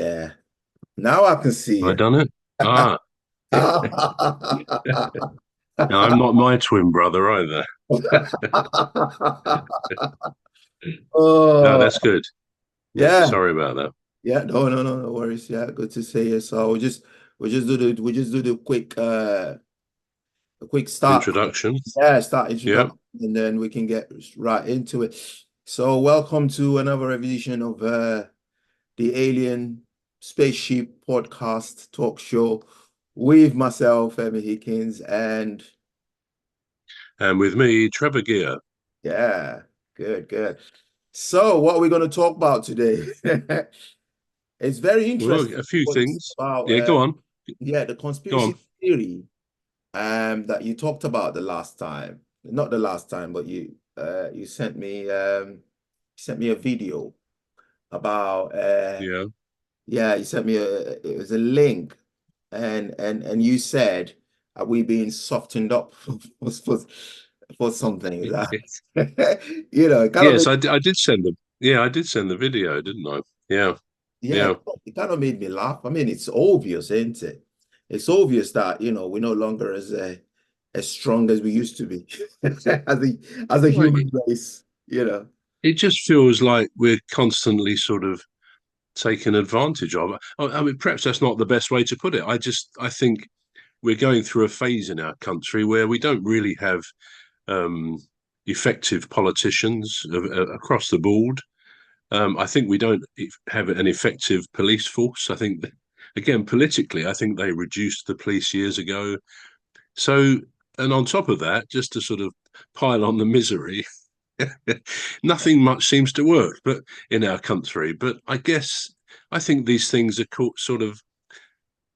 Yeah. Now I can see Have I you. done it? Ah, no, I'm not my twin brother either. No, Oh, that's good. Yeah, yeah. sorry about that. Yeah. No worries. Yeah, good to see you. So we just do the quick a quick start. Introduction. Yeah, start Yeah, introduction and then we can get right into it. So welcome to another edition of the Alien Spaceship podcast talk show with myself, Emmy Hikins, and and with me, Trevor Gear. yeah, good. So, what are we going to talk about today? It's very Well, interesting a few what's things. about Yeah, go on. yeah, the Go on. conspiracy theory that you talked about the last time. Not the last time, but you sent me a video about Yeah. yeah, you sent me it was a link and you said are we being softened up for something? Is that it kind of Yes, I did send them. Yeah, I did send the video, didn't I? Yeah, yeah, yeah. it kind of made me laugh. I mean, it's obvious, isn't it? It's obvious that, we're no longer as strong as we used to be as a Well, human race. it just feels like we're constantly sort of taken advantage of. I mean, perhaps that's not the best way to put it. I think we're going through a phase in our country where we don't really have um, effective politicians across the board. I think we don't have an effective police force. I think, again, politically, I think they reduced the police years ago. So, and on top of that, just to sort of pile on the misery, nothing much seems to work, but in our country. But I think these things are sort of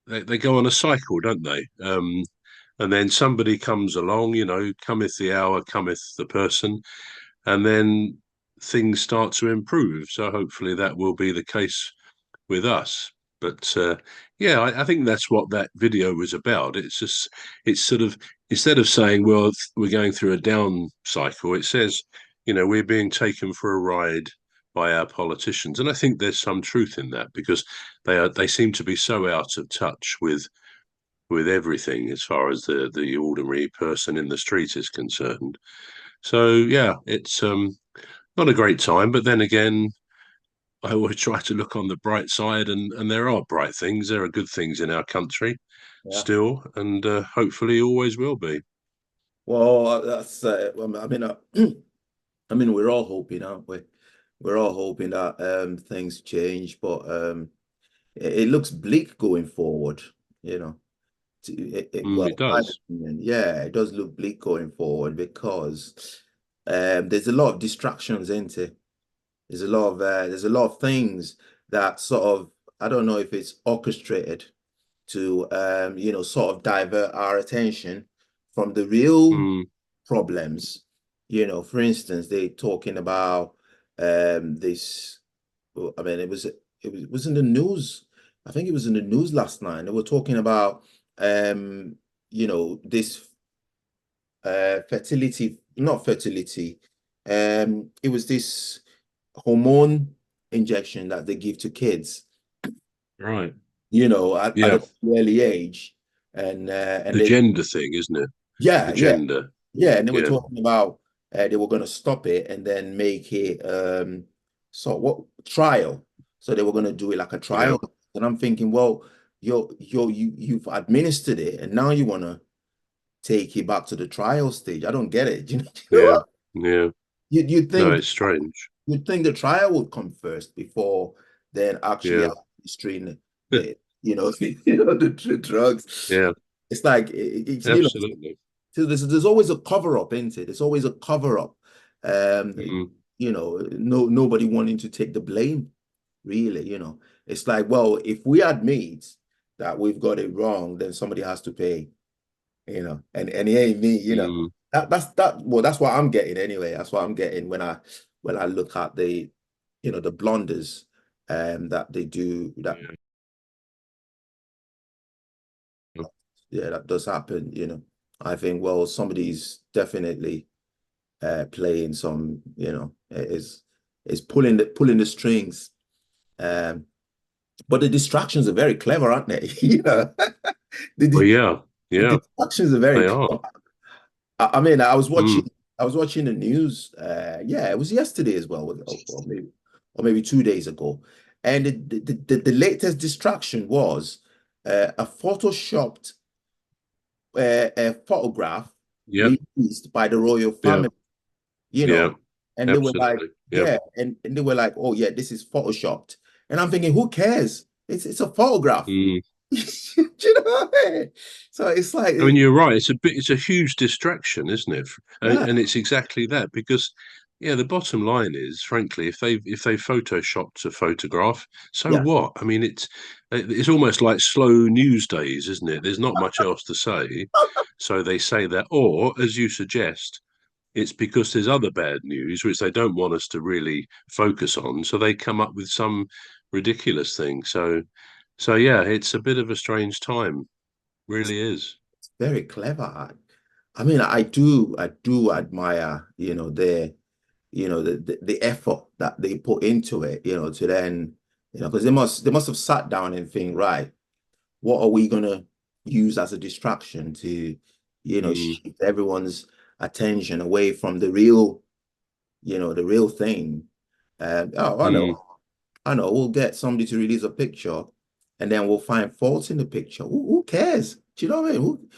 they go on a cycle, don't they? And then somebody comes along, cometh the hour, cometh the person, and then things start to improve. So hopefully that will be the case with us. But yeah, I think that's what that video was about. It's sort of, instead of saying, well, we're going through a down cycle, it says, we're being taken for a ride by our politicians. And I think there's some truth in that because they seem to be so out of touch with everything as far as the ordinary person in the street is concerned. So yeah, it's not a great time, but then again, I always try to look on the bright side, and there are bright things. There are good things in our country Yeah. still, and hopefully always will be. Well, that's I mean I mean we're all hoping, aren't we? We're all hoping that things change, but it looks bleak going forward, you know. It Well, my does. opinion, yeah, it does look bleak going forward because there's a lot of distractions, isn't it? There's a lot of things that sort of I don't know if it's orchestrated to sort of divert our attention from the real Mm, problems. For instance, they talking about this. Well, I mean, it was in the news. I think it was in the news last night. They were talking about this fertility, not fertility. It was this hormone injection that they give to kids, right. at Yeah. an early age. And The they gender thing, isn't it? yeah, The yeah, gender. yeah, and they were Yeah. talking about they were going to stop it and then make it so what trial. So they were going to do it like a Yeah. trial. And I'm thinking, well, you've administered it and now you want to take it back to the trial stage. I don't get it. You know Yeah. what? Yeah. You'd No, think it's strange. you'd think the trial would come first before then actually Yeah. administering the drugs. Yeah. It's like Absolutely. so there's always a cover up, isn't it? There's always a cover up. Mm, Nobody wanting to take the blame, really. It's like, well, if we admit that we've got it wrong, then somebody has to pay. And it ain't me. mm, That's what I'm getting anyway. That's what I'm getting when I look at the blunders that they do that yeah. yeah that does happen. I think, well, somebody's definitely playing is pulling the strings. Um But the distractions are very clever, aren't they? Well, The, yeah, the yeah, distractions are very they are. clever. I mean, Mm, I was watching the news. Yeah, it was yesterday as well, or maybe 2 days ago. And the latest distraction was a photoshopped a photograph yep, released by the royal yeah, family, you yeah, know, and they were like, absolutely. Yep. yeah, and they were like, oh yeah, this is photoshopped, and I'm thinking, who cares? It's a photograph. Mm. Do you know what I mean? So it's like, I mean, you're right. It's a huge distraction, isn't it? yeah, And it's exactly that because, yeah, the bottom line is, frankly, if they photoshopped a photograph, so yeah, what? I mean, it's almost like slow news days, isn't it? There's not much else to say, so they say that, or as you suggest, it's because there's other bad news which they don't want us to really focus on, so they come up with some ridiculous thing. So yeah, it's a bit of a strange time, really is. it's very clever. I mean, I do admire, the effort that they put into it, to then, because they must have sat down and think, right, what are we gonna use as a distraction to, Mm, shift everyone's attention away from the real thing. Oh, mm, I know, we'll get somebody to release a picture and then we'll find faults in the picture. Who cares? Do you know what I mean?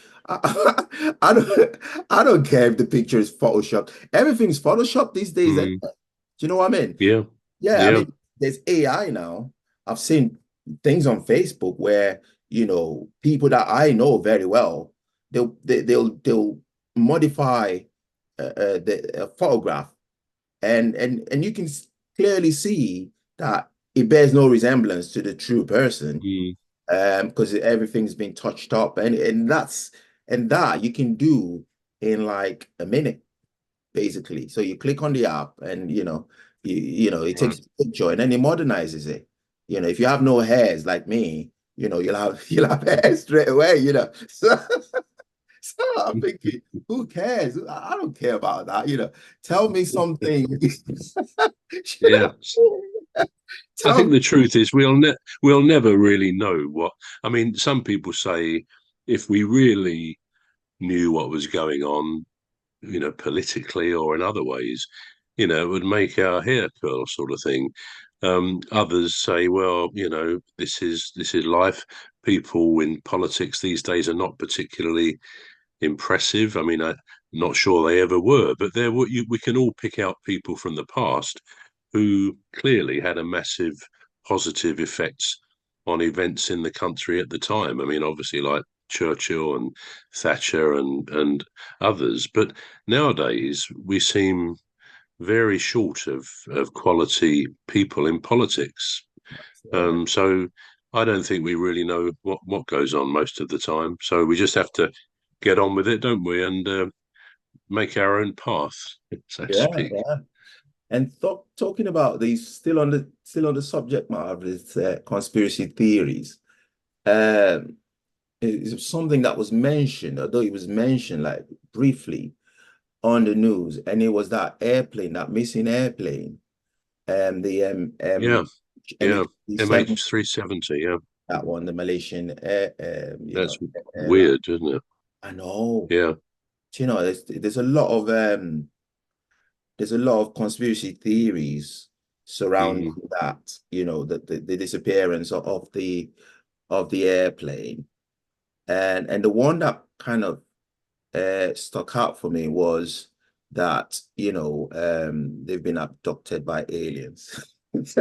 I don't care if the picture is photoshopped. Everything's photoshopped these days. Do mm. you know what I mean? Yeah, Yeah, I yeah. mean, there's AI now. I've seen things on Facebook where, people that I know very well, they'll modify the photograph, and you can clearly see that it bears no resemblance to the true person, Mm, because everything's been touched up, and that you can do in like a minute, basically. So you click on the app, and it right. takes a picture and then it modernizes it. If you have no hairs like me, you'll have hair straight away. So I'm thinking, who cares? I don't care about that. Tell me something. You know, Yeah. I tell think me. the truth is we'll never really know what. I mean, some people say if we really knew what was going on, politically or in other ways, it would make our hair curl, sort of thing. Others say, well, this is life. People in politics these days are not particularly impressive. I mean, I'm not sure they ever were, but we can all pick out people from the past who clearly had a massive positive effects on events in the country at the time. I mean, obviously, like Churchill and Thatcher and others, but nowadays we seem very short of quality people in politics. Yeah, So I don't think we really know what goes on most of the time. So we just have to get on with it, don't we? And make our own path, so to yeah, speak. yeah. And talking about these, still on the subject matter of this conspiracy theories. Um, it's something that was mentioned, although it was mentioned like briefly on the news, and it was that airplane, that missing airplane, the Yeah, yeah. MH370, MH370. Yeah, that one, the Malaysian air, that's airline. weird, isn't it? I know. Yeah. There's a lot of conspiracy theories surrounding Mm, that, the disappearance of the airplane. And the one that kind of stuck out for me was that, they've been abducted by aliens. It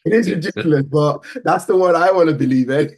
is ridiculous, but that's the one I want to believe in.